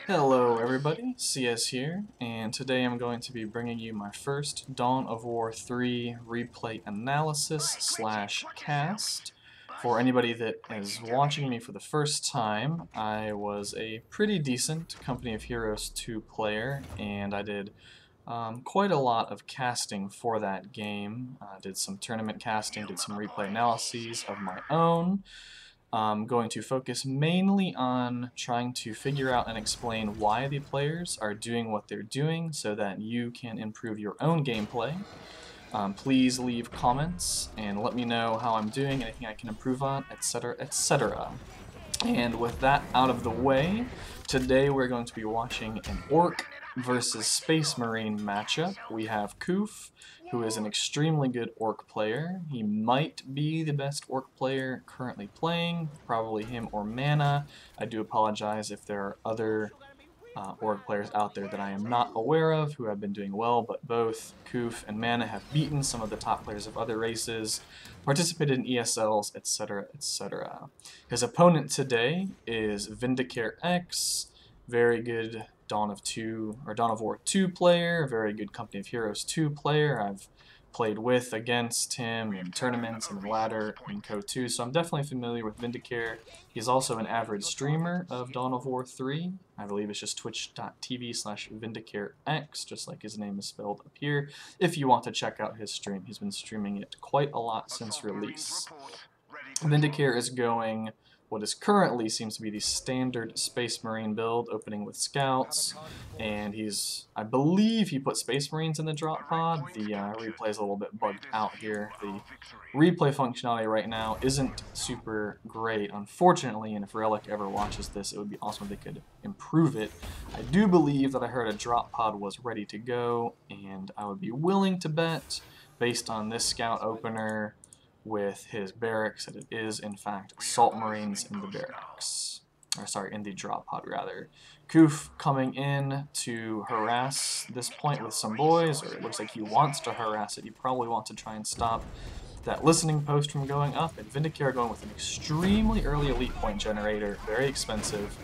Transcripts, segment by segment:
Hello everybody, CS here, and today I'm going to be bringing you my first Dawn of War 3 replay analysis slash cast. For anybody that is watching me for the first time, I was a pretty decent Company of Heroes 2 player, and I did quite a lot of casting for that game. Did some tournament casting, did some replay analyses of my own. I'm going to focus mainly on trying to figure out and explain why the players are doing what they're doing so that you can improve your own gameplay. Please leave comments and let me know how I'm doing, anything I can improve on, etc., etc. And with that out of the way, today we're going to be watching an Orc versus Space Marine matchup. We have Koof, who is an extremely good Orc player. He might be the best Orc player currently playing, probably him or Mana. I do apologize if there are other Orc players out there that I am not aware of who have been doing well, but both Koof and Mana have beaten some of the top players of other races, participated in ESLs, etc., etc. His opponent today is VindicareX, very good Dawn of War 2 player, very good Company of Heroes 2 player. I've played with, against him in tournaments and ladder in Co 2, so I'm definitely familiar with Vindicare. He's also an average streamer of Dawn of War 3. I believe it's just twitch.tv/VindicareX, just like his name is spelled up here. If you want to check out his stream, he's been streaming it quite a lot since release. Vindicare is going what is currently seems to be the standard Space Marine build, opening with Scouts, and I believe he put Space Marines in the drop pod. The replay is a little bit bugged out here. The replay functionality right now isn't super great, unfortunately, and if Relic ever watches this, it would be awesome if they could improve it. I do believe that I heard a drop pod was ready to go, and I would be willing to bet, based on this Scout opener, with his barracks, that it is in fact Assault Marines in the barracks. Or sorry, in the drop pod rather. Koof coming in to harass this point with some boys, or it looks like he wants to harass it. He probably wants to try and stop that listening post from going up, and Vindicare going with an extremely early elite point generator, very expensive.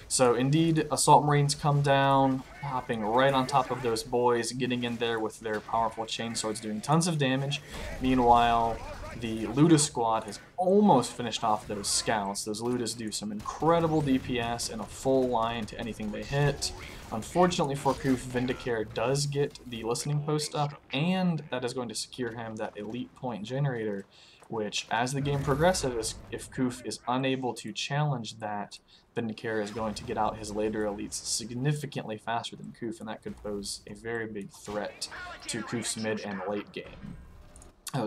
So indeed, Assault Marines come down, hopping right on top of those boys, getting in there with their powerful chainswords, doing tons of damage. Meanwhile, the Luda squad has almost finished off those scouts. Those Ludas do some incredible DPS and a full line to anything they hit. Unfortunately for Koof, Vindicare does get the listening post up, and that is going to secure him that elite point generator, which, as the game progresses, if Koof is unable to challenge that, Vindicare is going to get out his later elites significantly faster than Koof, and that could pose a very big threat to Koof's mid and late game.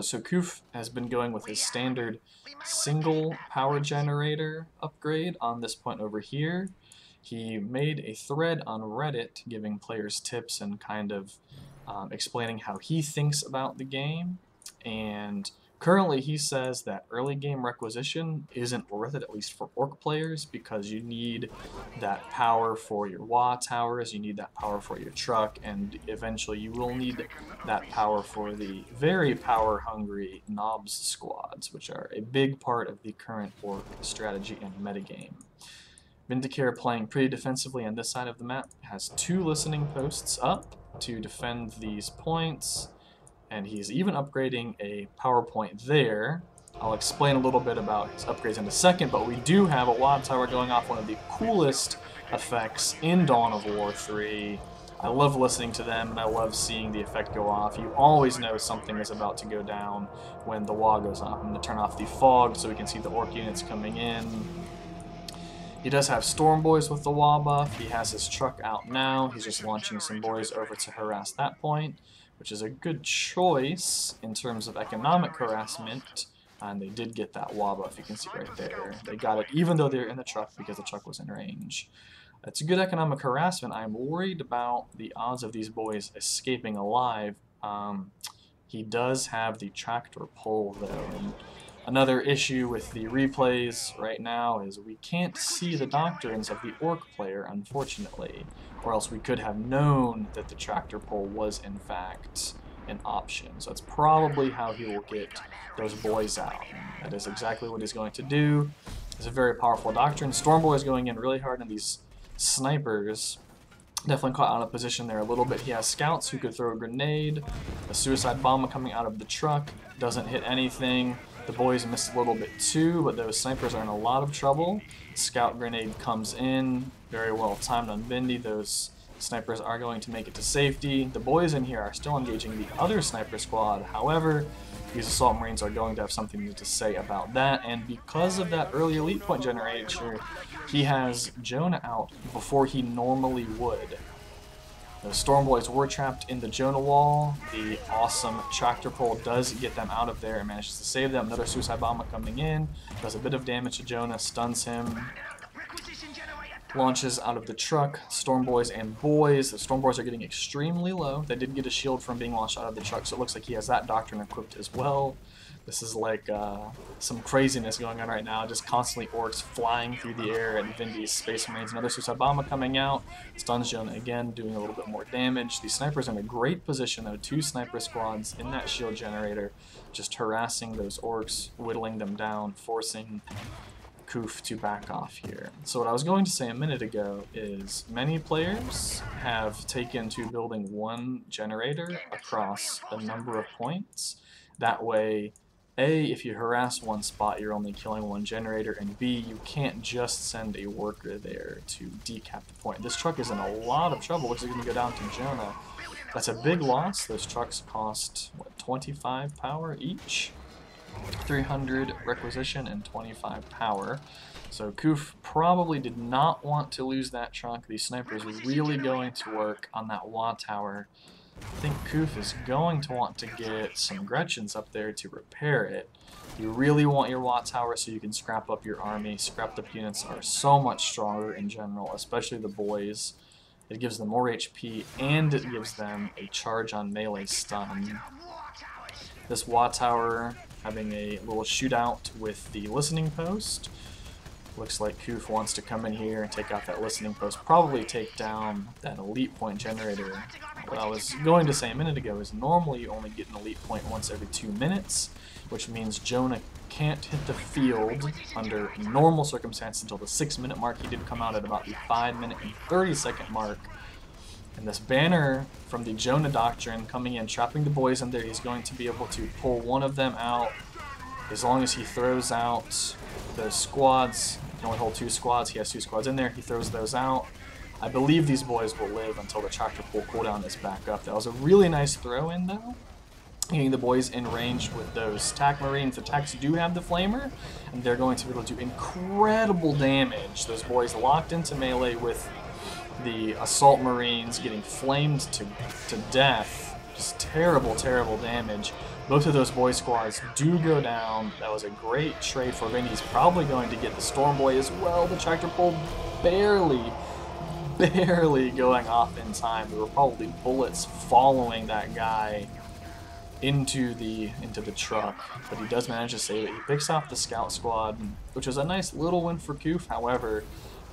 So Koof has been going with his standard single power generator upgrade on this point over here. He made a thread on Reddit giving players tips and kind of explaining how he thinks about the game, and currently he says that early game requisition isn't worth it, at least for Orc players, because you need that power for your WA towers, you need that power for your Trukk, and eventually you will need that power for the very power-hungry Knobs squads, which are a big part of the current Orc strategy and metagame. Vindicare playing pretty defensively on this side of the map, has 2 listening posts up to defend these points, and he's even upgrading a power point there. I'll explain a little bit about his upgrades in a second, but we do have a WAD tower going off, one of the coolest effects in Dawn of War 3. I love listening to them, and I love seeing the effect go off. You always know something is about to go down when the WA goes off. I'm going to turn off the fog so we can see the Orc units coming in. He does have Storm Boys with the WA buff. He has his Trukk out now. He's just launching some boys over to harass that point, which is a good choice in terms of economic harassment, and they did get that WA buff, you can see right there. They got it even though they're in the Trukk because the Trukk was in range. It's a good economic harassment. I'm worried about the odds of these boys escaping alive. He does have the tractor pull though, and another issue with the replays right now is we can't see the doctrines of the Orc player, unfortunately, or else we could have known that the tractor pull was in fact an option. So that's probably how he will get those boys out. That is exactly what he's going to do. It's a very powerful doctrine. Storm Boy is going in really hard, and these snipers definitely caught out of position there a little bit. He has scouts who could throw a grenade. A suicide bomb coming out of the truck doesn't hit anything. The boys missed a little bit too, but those snipers are in a lot of trouble. Scout grenade comes in, very well timed on Vindy. Those snipers are going to make it to safety. The boys in here are still engaging the other sniper squad. However, these assault marines are going to have something to say about that, and because of that early elite point generator, he has Jonah out before he normally would. The Storm Boys were trapped in the Jonah wall. The awesome tractor pull does get them out of there and manages to save them. Another suicide bomber coming in, does a bit of damage to Jonah, stuns him, launches out of the truck. Storm Boys and boys. The Storm Boys are getting extremely low. They did get a shield from being launched out of the truck, so it looks like he has that doctrine equipped as well. This is like some craziness going on right now, just constantly orcs flying through the air at Vindy's Space Marines. Another suicide bomber coming out, stuns Jonah again, doing a little bit more damage. The snipers are in a great position though, 2 sniper squads in that shield generator, just harassing those orcs, whittling them down, forcing Koof to back off here. So what I was going to say a minute ago is many players have taken to building 1 generator across a number of points. That way, A, if you harass 1 spot, you're only killing 1 generator, and B, you can't just send a worker there to decap the point. This truck is in a lot of trouble. Looks like it's going to go down to Jonah. That's a big loss. Those trucks cost, what, 25 power each? 300 requisition and 25 power. So Koof probably did not want to lose that truck. These snipers were really going to work on that Wa tower. I think Koof is going to want to get some Gretchens up there to repair it. You really want your Wa tower so you can scrap up your army. Scrapped up units are so much stronger in general, especially the boys. It gives them more HP and it gives them a charge on melee stun. This Wa tower having a little shootout with the listening post. Looks like Koof wants to come in here and take out that listening post, probably take down that elite point generator. What I was going to say a minute ago is normally you only get an elite point once every 2 minutes, which means Jonah can't hit the field under normal circumstances until the 6-minute mark. He did come out at about the 5-minute and 30-second mark. And this banner from the Jonah Doctrine coming in, trapping the boys in there, he's going to be able to pull 1 of them out as long as he throws out those squads. He can only hold 2 squads. He has 2 squads in there. He throws those out. I believe these boys will live until the tractor pull cooldown is back up. That was a really nice throw in though. Getting the boys in range with those TAC Marines. The TACs do have the Flamer, and they're going to be able to do incredible damage. Those boys locked into melee with the Assault Marines getting flamed to death. Just terrible, terrible damage. Both of those boy squads do go down. That was a great trade for Vindy. He's probably going to get the Storm Boy as well. The tractor pull barely going off in time. There were probably bullets following that guy into the truck, but he does manage to save it. He picks off the scout squad, which was a nice little win for Koof. However,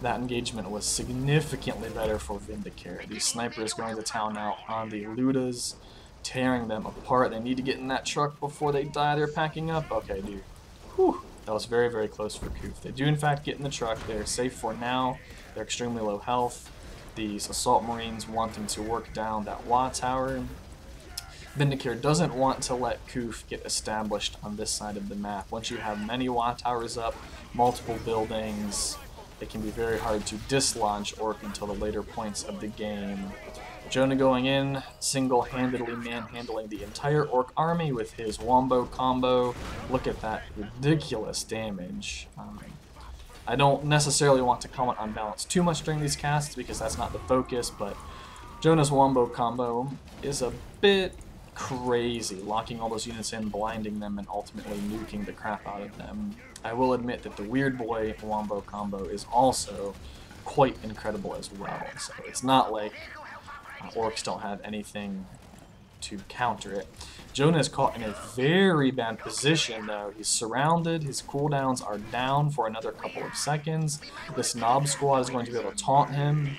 that engagement was significantly better for Vindicare. These snipers going to town out on the Ludas, tearing them apart. They need to get in that truck before they die. They're packing up. Okay, dude. Whew. That was very, very close for Koof. They do, in fact, get in the truck. They're safe for now. They're extremely low health. These Assault Marines wanting to work down that Wa tower. Vindicare doesn't want to let Koof get established on this side of the map. Once you have many Wa towers up, multiple buildings, it can be very hard to dislodge Orc until the later points of the game. Jonah going in, single-handedly manhandling the entire Orc army with his Wombo combo. Look at that ridiculous damage. I don't necessarily want to comment on balance too much during these casts because that's not the focus, but Jonah's Wombo combo is a bit crazy, locking all those units in, blinding them, and ultimately nuking the crap out of them. I will admit that the Weird Boy Wombo combo is also quite incredible as well, so it's not like Orcs don't have anything to counter it. Jonah is caught in a very bad position though. He's surrounded, his cooldowns are down for another couple of seconds. This Knob squad is going to be able to taunt him.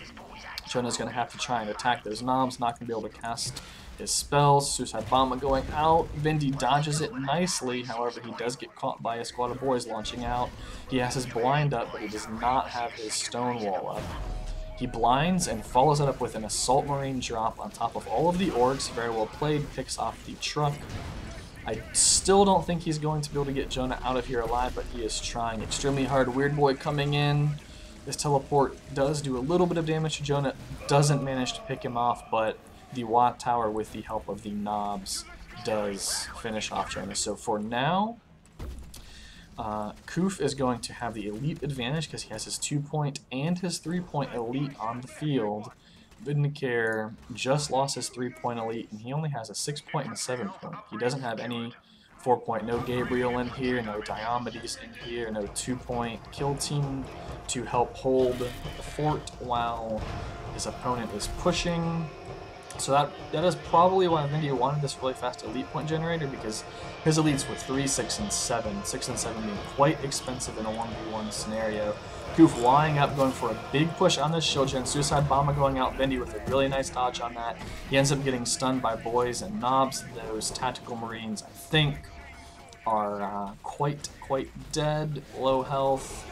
Jonah's going to have to try and attack those knobs, not going to be able to cast his spells. Suicide Bomber going out. Vindy dodges it nicely, however he does get caught by a squad of boys launching out. He has his blind up, but he does not have his stone wall up. He blinds and follows it up with an Assault Marine drop on top of all of the orcs. Very well played, picks off the Trukk. I still don't think he's going to be able to get Jonah out of here alive, but he is trying extremely hard. Weird Boy coming in. This teleport does do a little bit of damage to Jonah. Doesn't manage to pick him off, but the Watt Tower, with the help of the knobs, does finish off Jonah. So for now, Koof is going to have the elite advantage because he has his 2-point and his 3-point elite on the field. Vindicare just lost his 3-point elite, and he only has a 6-point and a 7-point. He doesn't have any 4-point, no Gabriel in here, no Diomedes in here, no 2-point kill team to help hold the fort while his opponent is pushing. So that is probably why Vindy wanted this really fast elite point generator, because his elites were 3, 6, and 7. 6 and 7 being quite expensive in a 1v1 scenario. Koof lying up, going for a big push on this shield gen. Suicide Bomber going out. Vindy with a really nice dodge on that. He ends up getting stunned by boys and knobs. Those tactical marines, I think, are quite dead, low health.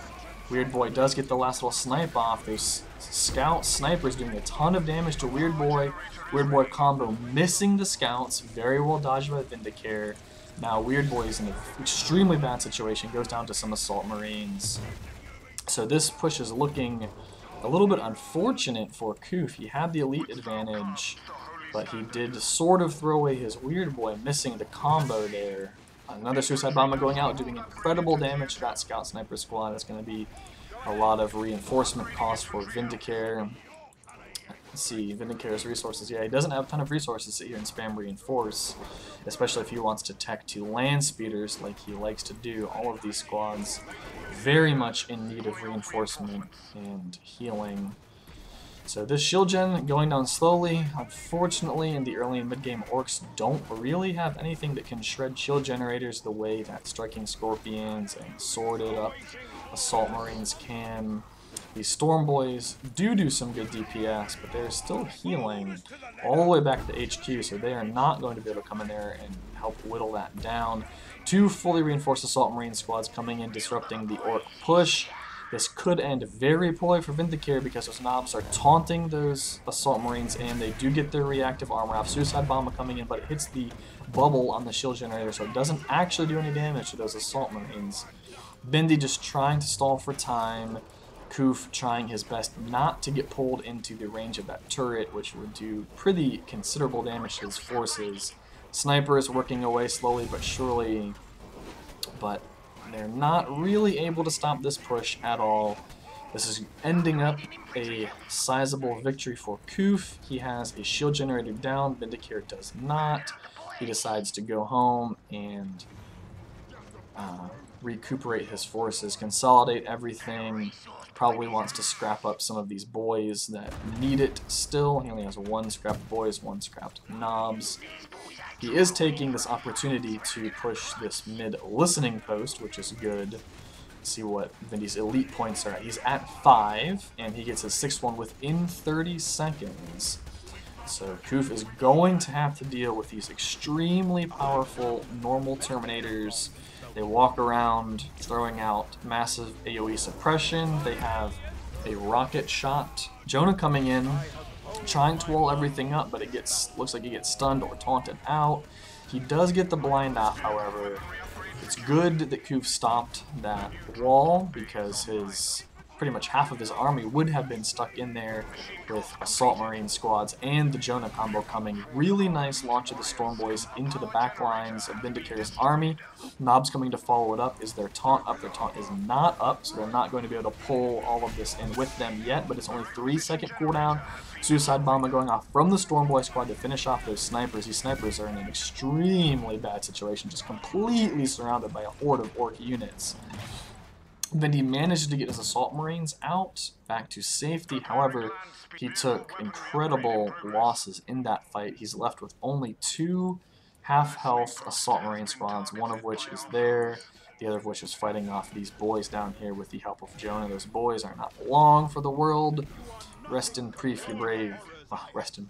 Weird Boy does get the last little snipe off. Those scout snipers doing a ton of damage to Weird Boy. Weird Boy combo missing the scouts. Very well dodged by Vindicare. Now Weird Boy is in an extremely bad situation. Goes down to some Assault Marines. So this push is looking a little bit unfortunate for Koof. He had the elite advantage, but he did sort of throw away his Weird Boy, missing the combo there. Another Suicide Bomber going out, doing incredible damage to that Scout Sniper squad. That's going to be a lot of reinforcement cost for Vindicare. Let's see, Vindicare's resources. Yeah, he doesn't have a ton of resources to sit here and spam reinforce, especially if he wants to tech to land speeders like he likes to do. All of these squads very much in need of reinforcement and healing. So this shield gen going down slowly. Unfortunately, in the early and mid-game, orcs don't really have anything that can shred shield generators the way that striking scorpions and sworded up assault marines can. These Storm Boys do some good DPS, but they're still healing all the way back to HQ, so they are not going to be able to come in there and help whittle that down. 2 fully reinforced Assault Marine squads coming in, disrupting the Orc push. This could end very poorly for Vindicare because those knobs are taunting those Assault Marines, and they do get their reactive armor off. Suicide Bomber coming in, but it hits the bubble on the shield generator, so it doesn't actually do any damage to those Assault Marines. Vindy just trying to stall for time. Koof trying his best not to get pulled into the range of that turret, which would do pretty considerable damage to his forces. Snipers working away slowly but surely, but they're not really able to stop this push at all. This is ending up a sizable victory for Koof. He has a shield generator down, Vindicare does not. He decides to go home and recuperate his forces, consolidate everything. Probably wants to scrap up some of these boys that need it still. He only has 1 scrapped boys, 1 scrapped knobs. He is taking this opportunity to push this mid listening post, which is good. Let's see what Vindy's elite points are at. He's at 5, and he gets his 6th one within 30 seconds. So Koof is going to have to deal with these extremely powerful normal Terminators. They walk around throwing out massive AoE suppression. They have a rocket shot. Jonah coming in, trying to wall everything up, but it looks like he gets stunned or taunted out. He does get the blind off, however. It's good that Koof stopped that wall because pretty much half of his army would have been stuck in there with Assault Marine squads and the Jonah combo coming. Really nice launch of the Storm Boys into the back lines of Vindicare's army. Knobs coming to follow it up. Is their taunt up? Their taunt is not up, so they're not going to be able to pull all of this in with them yet, but it's only 3-second cooldown. Suicide Bomber going off from the Storm Boy squad to finish off those snipers. These snipers are in an extremely bad situation, just completely surrounded by a horde of orc units. Vindy managed to get his Assault Marines out, back to safety. However, he took incredible losses in that fight. He's left with only 2 half-health Assault Marine squads, one of which is there, the other of which is fighting off these boys down here with the help of Jonah. Those boys are not long for the world. Rest in peace, you brave. Oh, rest in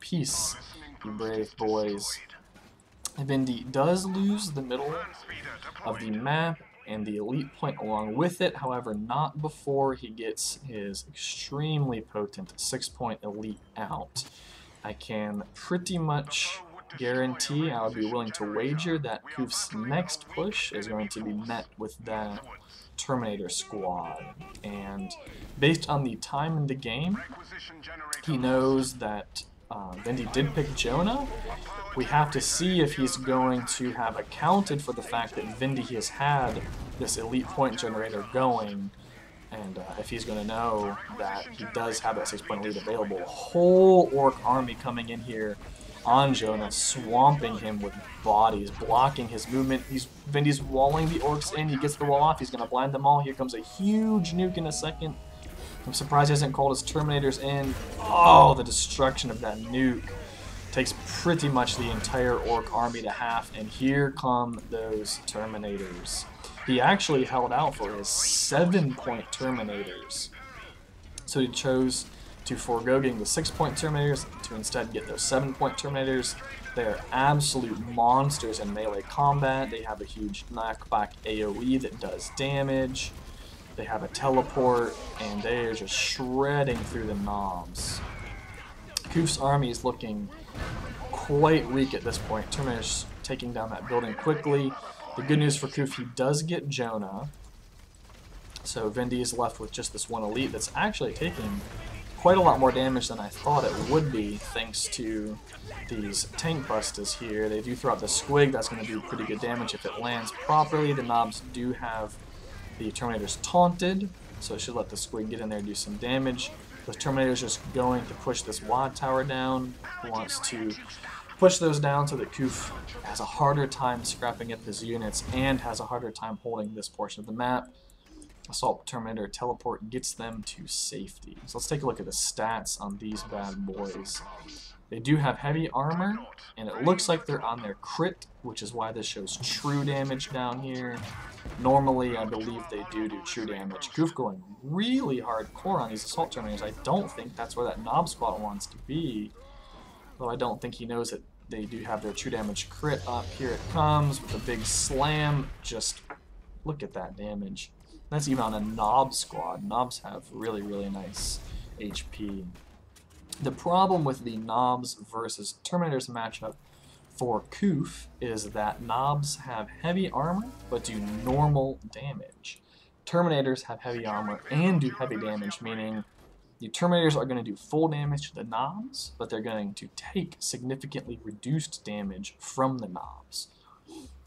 peace, you brave boys. Vindy does lose the middle of the map. and the elite point along with it, however not before he gets his extremely potent 6-point elite out. I can pretty much guarantee, I would be willing to wager, that Koof's next push is going to be met with that Terminator squad. And based on the time in the game, he knows that Vindy did pick Jonah. We have to see if he's going to have accounted for the fact that Vindy has had this elite point generator going, and if he's going to know that he does have that 6-point lead available. Whole Orc army coming in here on Jonah, swamping him with bodies, blocking his movement. Vindy's walling the Orcs in, he gets the wall off, he's going to blind them all. Here comes a huge nuke in a second. I'm surprised he hasn't called his Terminators in. Oh, the destruction of that nuke takes pretty much the entire Orc army to half, and here come those Terminators. He actually held out for his 7-point Terminators, so he chose to forego getting the 6-point Terminators to instead get those 7-point Terminators. They are absolute monsters in melee combat. They have a huge knockback AoE that does damage. They have a teleport, and they are just shredding through the knobs. Koof's army is looking quite weak at this point. Terminator's taking down that building quickly. The good news for Koof, he does get Jonah. So Vindy is left with just this one elite that's actually taking quite a lot more damage than I thought it would be, thanks to these tank busters here. They do throw out the squig. That's going to do pretty good damage if it lands properly. The knobs do have the Terminators taunted, so it should let the squig get in there and do some damage. The Terminator's just going to push this wad tower down. He wants to push those down so that Koof has a harder time scrapping up his units and has a harder time holding this portion of the map. Assault Terminator teleport gets them to safety. So let's take a look at the stats on these bad boys. They do have heavy armor, and it looks like they're on their crit, which is why this shows true damage down here. Normally, I believe they do true damage. Koof going really hardcore on these Assault Terminators. I don't think that's where that Knob Squad wants to be, though I don't think he knows that they do have their true damage crit up. Here it comes with a big slam. Just look at that damage. That's even on a Knob Squad. Knobs have really, really nice HP. The problem with the Knobs versus Terminators matchup for Koof is that Knobs have heavy armor but do normal damage. Terminators have heavy armor and do heavy damage, meaning the Terminators are going to do full damage to the Knobs, but they're going to take significantly reduced damage from the Knobs.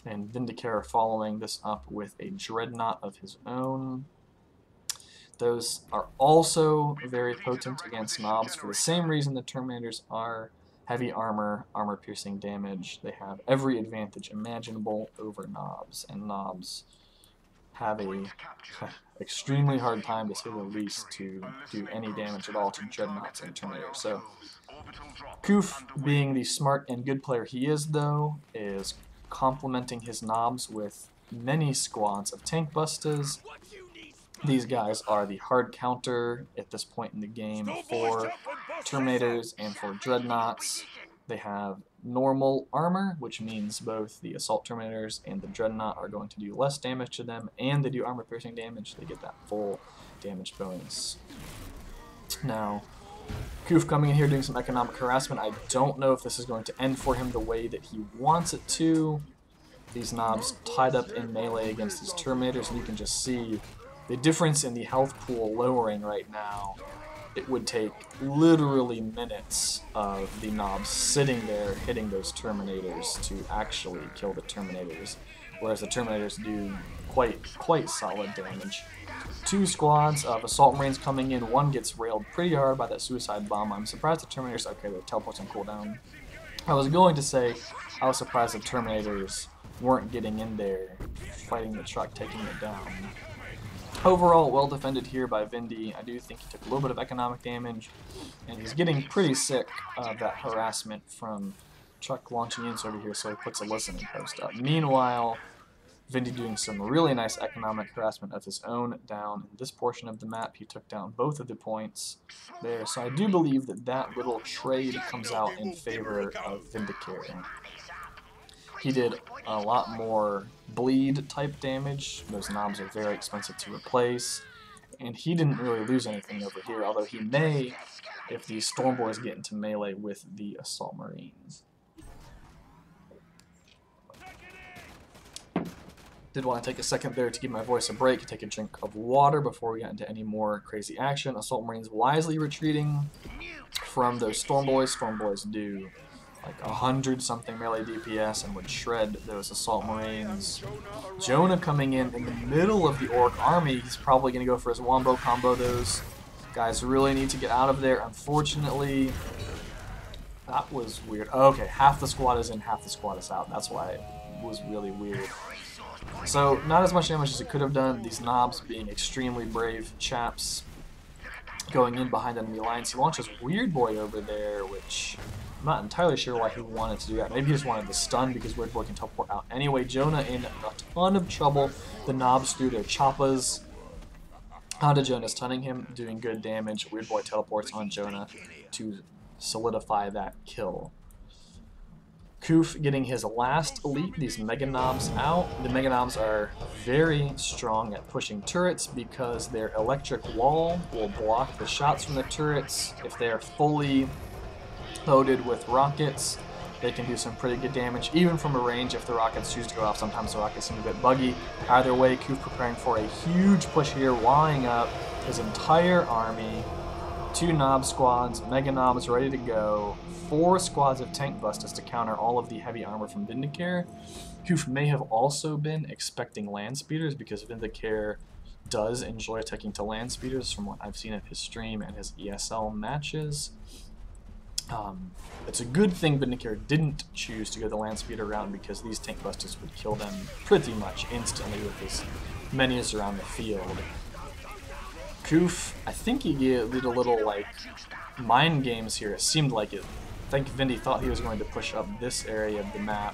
And Vindicare following this up with a Dreadnought of his own. Those are also very potent against Knobs for the same reason the Terminators are. Heavy armor, armor-piercing damage. They have every advantage imaginable over Knobs, and Knobs have a extremely hard time, to say the least, to do any damage at all to Dreadnoughts and Terminators. So, Koof, being the smart and good player he is, though, is complementing his Knobs with many squads of tank busters. These guys are the hard counter at this point in the game for Terminators and for Dreadnoughts. They have normal armor, which means both the Assault Terminators and the Dreadnought are going to do less damage to them, and they do armor-piercing damage. They get that full damage bonus. Now, Koof coming in here doing some economic harassment. I don't know if this is going to end for him the way that he wants it to. These Knobs tied up in melee against these Terminators, and you can just see the difference in the health pool lowering right now. It would take literally minutes of the Knobs sitting there hitting those Terminators to actually kill the Terminators, whereas the Terminators do quite solid damage. Two squads of Assault Marines coming in. One gets railed pretty hard by that suicide bomb. I'm surprised the Terminators... Okay, the teleport's on cooldown. I was going to say I was surprised the Terminators weren't getting in there, fighting the Trukk, taking it down. Overall, well defended here by Vindy. I do think he took a little bit of economic damage, and he's getting pretty sick of that harassment from Trukk launching in over here, so he puts a listening post up. Meanwhile, Vindy doing some really nice economic harassment of his own down in this portion of the map. He took down both of the points there, so I do believe that that little trade comes out in favor of Vindicare. He did a lot more bleed type damage. Those knobs are very expensive to replace. And he didn't really lose anything over here, although he may if the Storm Boys get into melee with the Assault Marines. Did want to take a second there to give my voice a break, take a drink of water before we got into any more crazy action. Assault Marines wisely retreating from those Storm Boys. Storm Boys do like 100-something melee DPS and would shred those Assault Marines. Jonah coming in the middle of the Orc army. He's probably going to go for his wombo combo. Those guys really need to get out of there. Unfortunately, that was weird. Okay, half the squad is in, half the squad is out. That's why it was really weird. So, not as much damage as it could have done. These knobs being extremely brave chaps going in behind enemy lines. He launches Weird Boy over there, which I'm not entirely sure why he wanted to do that. Maybe he just wanted to stun because Weird Boy can teleport out. Anyway, Jonah in a ton of trouble. The knobs through their choppas onto Jonah, stunning him, doing good damage. Weird Boy teleports on Jonah to solidify that kill. Koof getting his last elite, these Mega Knobs out. The Mega Knobs are very strong at pushing turrets because their electric wall will block the shots from the turrets. If they are fully loaded with rockets, they can do some pretty good damage, even from a range if the rockets choose to go off. Sometimes the rockets seem a bit buggy. Either way, Koof preparing for a huge push here, lining up his entire army. 2 Knob squads, Mega Knobs ready to go, 4 squads of Tank Busters to counter all of the heavy armor from Vindicare. Koof may have also been expecting land speeders because Vindicare does enjoy attacking to land speeders from what I've seen of his stream and his ESL matches. It's a good thing Vindicare didn't choose to go the land speeder route because these Tank Busters would kill them pretty much instantly with his minions around the field. Koof, I think he did a little, like, mind games here. It seemed like it. I think Vindy thought he was going to push up this area of the map,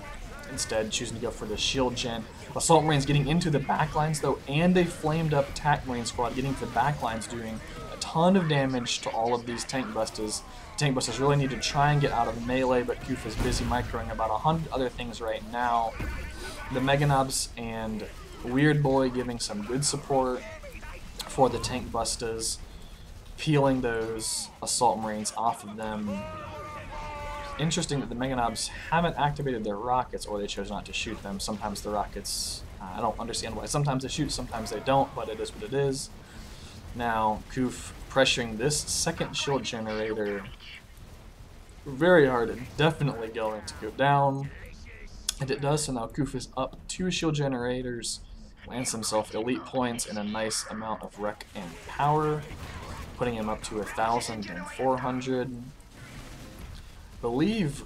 instead choosing to go for the shield gen. Assault Marines getting into the backlines, though, and a flamed up Attack Marine squad getting to the backlines, doing a ton of damage to all of these Tank Busters. The Tank Busters really need to try and get out of melee, but Koof is busy microing about 100 other things right now. The Mega Knobs and Weird Boy giving some good support for the Tank Busters, peeling those Assault Marines off of them. Interesting that the Mega Knobs haven't activated their rockets, or they chose not to shoot them. Sometimes the rockets, I don't understand why. Sometimes they shoot, sometimes they don't, but it is what it is. Now, Koof pressuring this second shield generator very hard, and definitely going to go down. And it does, so now Koof is up 2 shield generators, lands himself elite points and a nice amount of wreck and power, putting him up to 1,400. Believe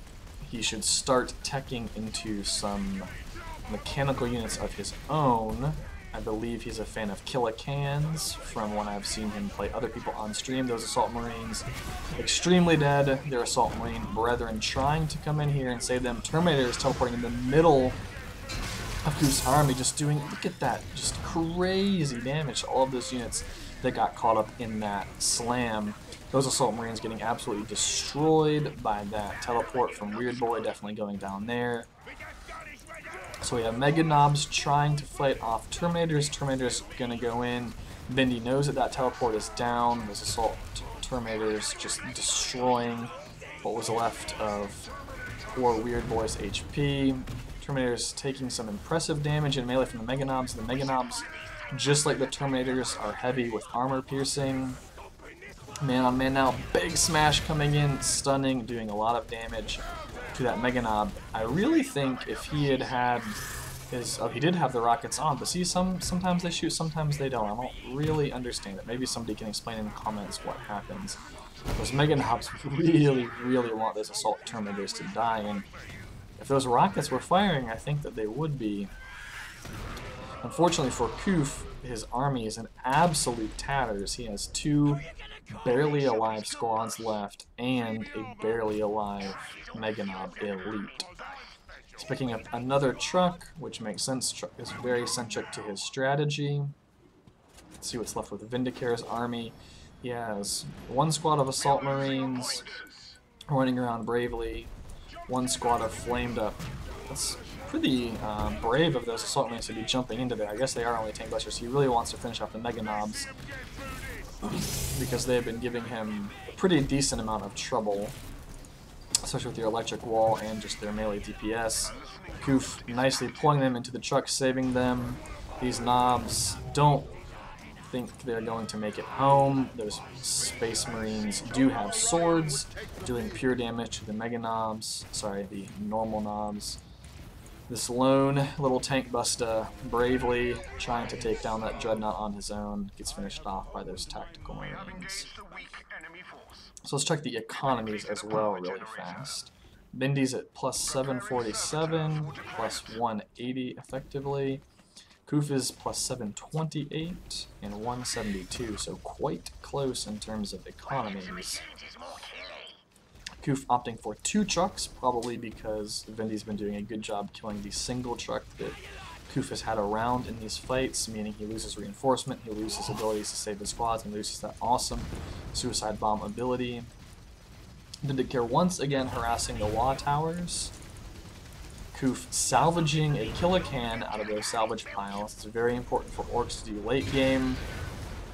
he should start teching into some mechanical units of his own. I believe he's a fan of Killicans from when I've seen him play other people on stream. Those Assault Marines extremely dead. Their Assault Marine brethren trying to come in here and save them. Terminator is teleporting in the middle of Koof's army, just doing, look at that, just crazy damage to all of those units that got caught up in that slam. Those Assault Marines getting absolutely destroyed by that teleport from Weird Boy, definitely going down there. So we have Mega Knobs trying to fight off Terminators. Terminators gonna go in. Vindy knows that that teleport is down. Those Assault Terminators just destroying what was left of poor Weird Boy's HP. Terminators taking some impressive damage in melee from the Mega Knobs. The Mega Knobs, just like the Terminators, are heavy with armor piercing. Man on man now, big smash coming in, stunning, doing a lot of damage to that Mega Knob. I really think if he had had his, oh, he did have the rockets on, but see, sometimes they shoot, sometimes they don't. I don't really understand it. Maybe somebody can explain in the comments what happens. Those Mega Knobs really, really want those Assault Terminators to die, and if those rockets were firing, I think that they would be. Unfortunately for Koof, his army is in absolute tatters. He has 2 barely alive squads left and a barely alive Mega Knob elite. He's picking up another Trukk, which makes sense. Trukk is very centric to his strategy. Let's see what's left with Vindicare's army. He has 1 squad of Assault Marines running around bravely, 1 squad of flamed up pretty brave of those assault marines to be jumping into there. I guess they are only tank busters. He really wants to finish off the Mega Knobs because they've been giving him a pretty decent amount of trouble, especially with their electric wall and just their melee DPS. Koof nicely pulling them into the truck, saving them. These knobs don't think they're going to make it home. Those Space Marines do have swords, doing pure damage to the Mega Knobs, sorry, the normal knobs. This lone little tank buster bravely trying to take down that Dreadnought on his own gets finished off by those tactical Marines. So let's check the economies as well really fast. Vindi's at plus 747, plus 180 effectively. Koof is plus 728 and 172, so quite close in terms of economies. Koof opting for 2 trucks, probably because Vindi's been doing a good job killing the single truck that Koof has had around in these fights, meaning he loses reinforcement, he loses abilities to save his squads, and loses that awesome suicide bomb ability. Vindicare once again harassing the Wa towers. Koof salvaging a Killacan out of those salvage piles. It's very important for orcs to do late game.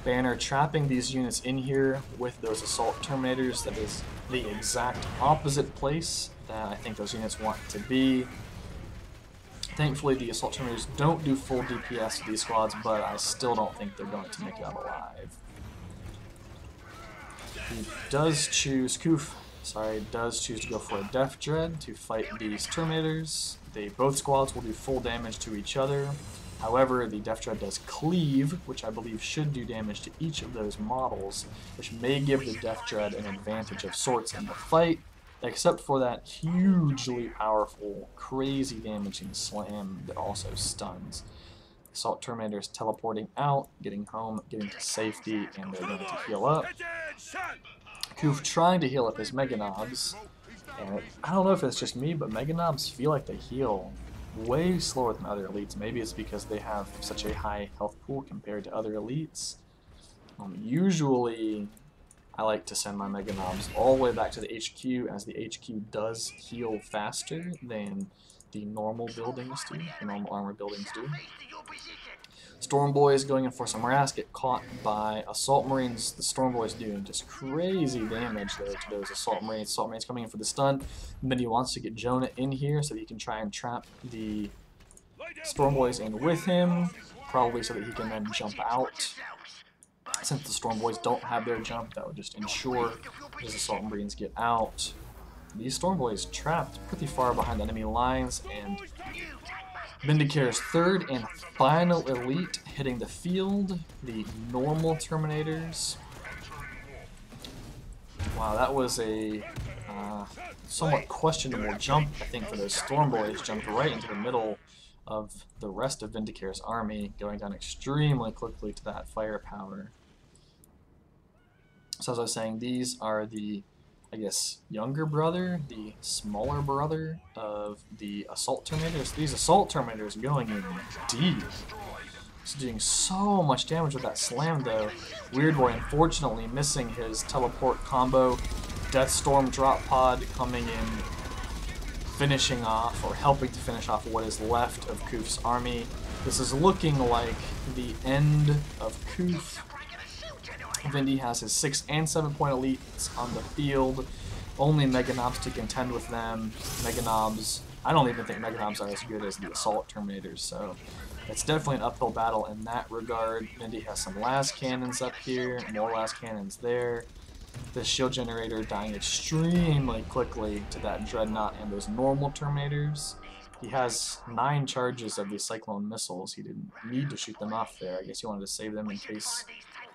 Banner trapping these units in here with those assault terminators. That is the exact opposite place that I think those units want to be. Thankfully the assault terminators don't do full DPS to these squads, but I still don't think they're going to make it out alive. He does choose, Koof does choose to go for a Death Dread to fight these Terminators. Both squads will do full damage to each other. However, the Death Dread does cleave, which I believe should do damage to each of those models, which may give the Death Dread an advantage of sorts in the fight, except for that hugely powerful, crazy damaging slam that also stuns. Assault Terminators teleporting out, getting home, getting to safety, and they're going to heal up. Koof trying to heal up his Mega Knobs, and I don't know if it's just me, but Mega Knobs feel like they heal way slower than other elites. Maybe it's because they have such a high health pool compared to other elites. Usually, I like to send my Mega Knobs all the way back to the HQ, as the HQ does heal faster than the normal buildings do, the normal armor buildings do. Storm Boys going in for some harass, get caught by Assault Marines. The Storm Boys doing just crazy damage there to those Assault Marines. Assault Marines coming in for the stun. Mindy wants to get Jonah in here so that he can try and trap the Storm Boys in with him, probably so that he can then jump out. Since the Storm Boys don't have their jump, that would just ensure those Assault Marines get out. These Storm Boys trapped pretty far behind enemy lines, and Vindicare's third and final elite hitting the field, the normal Terminators. Wow, that was a somewhat questionable jump, I think, for those Storm Boys. Jumped right into the middle of the rest of Vindicare's army, going down extremely quickly to that firepower. So as I was saying, these are the, I guess, younger brother, the smaller brother of the Assault Terminators. These Assault Terminators going in deep. He's doing so much damage with that slam, though. Weird Boy, unfortunately, missing his teleport combo. Death Storm drop pod coming in, finishing off, or helping to finish off what is left of Koof's army. This is looking like the end of Koof. Vindy has his 6 and 7 point elites on the field. Only Mega Knobs to contend with them. Mega Knobs, I don't even think Mega Knobs are as good as the Assault Terminators, so it's definitely an uphill battle in that regard. Vindy has some las cannons up here, more las cannons there. The shield generator dying extremely quickly to that Dreadnought and those normal Terminators. He has 9 charges of the Cyclone missiles. He didn't need to shoot them off there. I guess he wanted to save them in case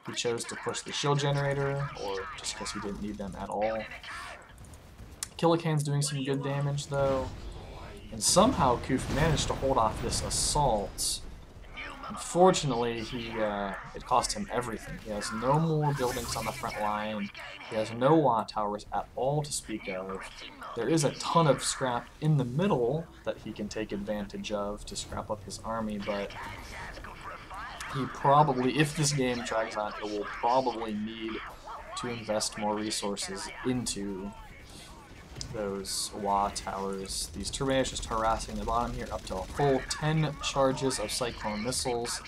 he chose to push the shield generator, or just because he didn't need them at all. Killacan's doing some good damage, though. And somehow Koof managed to hold off this assault. Unfortunately, it cost him everything. He has no more buildings on the front line. He has no Wa towers at all to speak of. There is a ton of scrap in the middle that he can take advantage of to scrap up his army, but he probably, if this game drags on, it will probably need to invest more resources into those Wa towers. These Terminators just harassing the bottom here up to a full 10 charges of Cyclone missiles.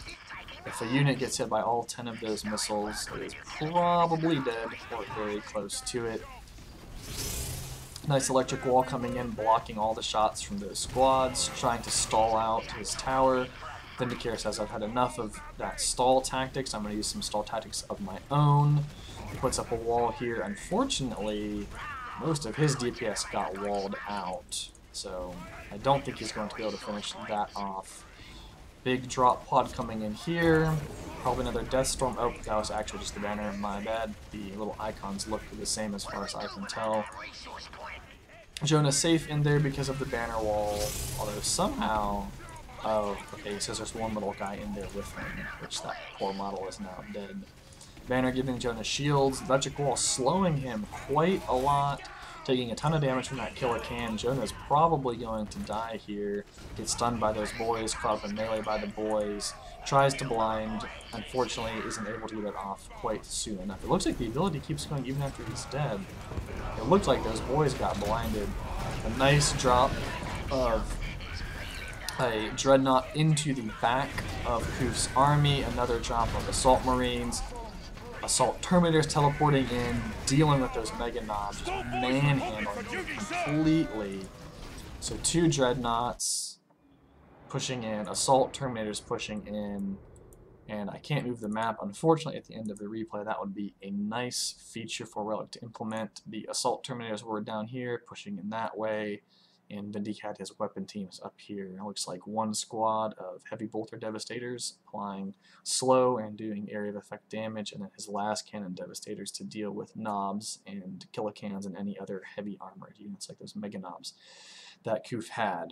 If a unit gets hit by all 10 of those missiles, it is probably dead or very close to it. Nice electric wall coming in, blocking all the shots from those squads, trying to stall out his tower. Vindicare says, I've had enough of that stall tactics, I'm going to use some stall tactics of my own. He puts up a wall here. Unfortunately, most of his DPS got walled out, so I don't think he's going to be able to finish that off. Big drop pod coming in here. Probably another Death Storm. Oh, that was actually just the banner. My bad. The little icons look the same as far as I can tell. Jonah safe in there because of the banner wall, although somehow... Oh, okay, so there's one little guy in there with him, which that poor model is now dead. Banner giving Jonah shields. Electric wall slowing him quite a lot, taking a ton of damage from that killer can. Jonah's probably going to die here. Gets stunned by those boys, caught up in melee by the boys. Tries to blind. Unfortunately, isn't able to get it off quite soon enough. It looks like the ability keeps going even after he's dead. It looked like those boys got blinded. A nice drop of a Dreadnought into the back of Koof's army. Another drop of Assault Marines. Assault Terminators teleporting in, dealing with those Mega Knobs, just manhandling them completely. So 2 Dreadnoughts pushing in, Assault Terminators pushing in, and I can't move the map. Unfortunately, at the end of the replay, that would be a nice feature for Relic to implement. The Assault Terminators were down here, pushing in that way, and Vindic had his weapon teams up here. It looks like one squad of Heavy Bolter Devastators applying slow and doing area of effect damage, and then his last cannon Devastators to deal with knobs and kilocans and any other heavy armored units like those Mega Knobs that Koof had.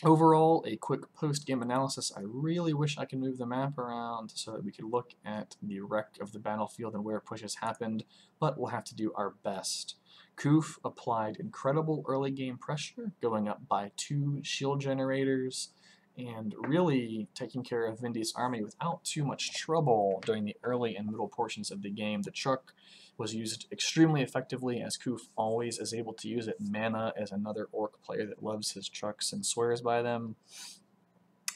Overall, a quick post-game analysis. I really wish I could move the map around so that we could look at the wreck of the battlefield and where pushes happened, but we'll have to do our best. Koof applied incredible early game pressure, going up by 2 shield generators, and really taking care of Vindi's army without too much trouble during the early and middle portions of the game. The Trukk was used extremely effectively, as Koof always is able to use it. Mana is another Orc player that loves his Trukks and swears by them.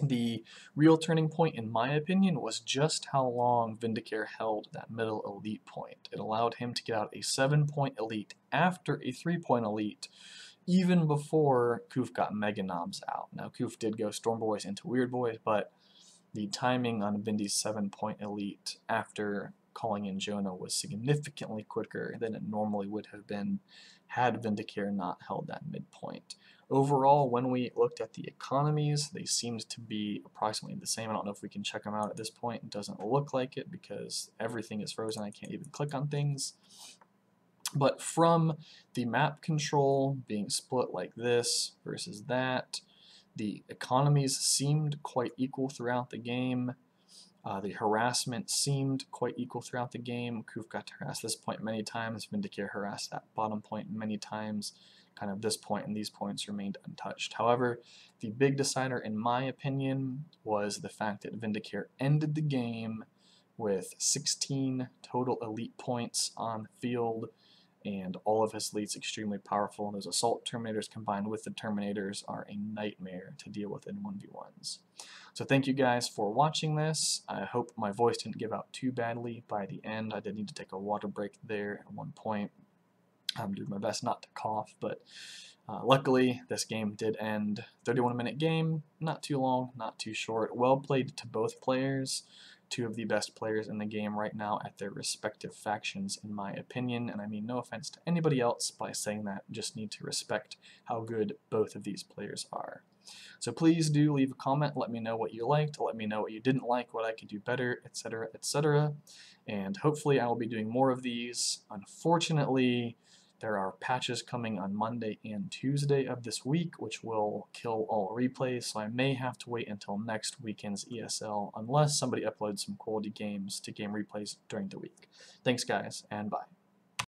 The real turning point, in my opinion, was just how long Vindicare held that middle elite point. It allowed him to get out a 7-point elite after a 3-point elite, even before Koof got Mega Knobs out. Now, Koof did go Storm Boys into Weird Boys, but the timing on Vindi's 7-point elite after calling in Jonah was significantly quicker than it normally would have been had Vindicare not held that midpoint. Overall, when we looked at the economies, they seemed to be approximately the same. I don't know if we can check them out at this point. It doesn't look like it because everything is frozen. I can't even click on things. But from the map control being split like this versus that, the economies seemed quite equal throughout the game. The harassment seemed quite equal throughout the game. Koof got to harass this point many times. Vindicare harassed that bottom point many times. Kind of this point and these points remained untouched. However, the big decider, in my opinion, was the fact that Vindicare ended the game with 16 total elite points on the field, and all of his elites extremely powerful. Those Assault Terminators combined with the Terminators are a nightmare to deal with in 1v1s. So thank you guys for watching this. I hope my voice didn't give out too badly by the end. I did need to take a water break there at one point. I'm doing my best not to cough, but luckily this game did end. 31-minute game, not too long, not too short. Well played to both players. 2 of the best players in the game right now at their respective factions, in my opinion, and I mean no offense to anybody else by saying that, just need to respect how good both of these players are. So please do leave a comment, let me know what you liked, let me know what you didn't like, what I could do better, etc., etc., and hopefully I will be doing more of these. Unfortunately, there are patches coming on Monday and Tuesday of this week, which will kill all replays, so I may have to wait until next weekend's ESL, unless somebody uploads some quality games to game replays during the week. Thanks guys, and bye.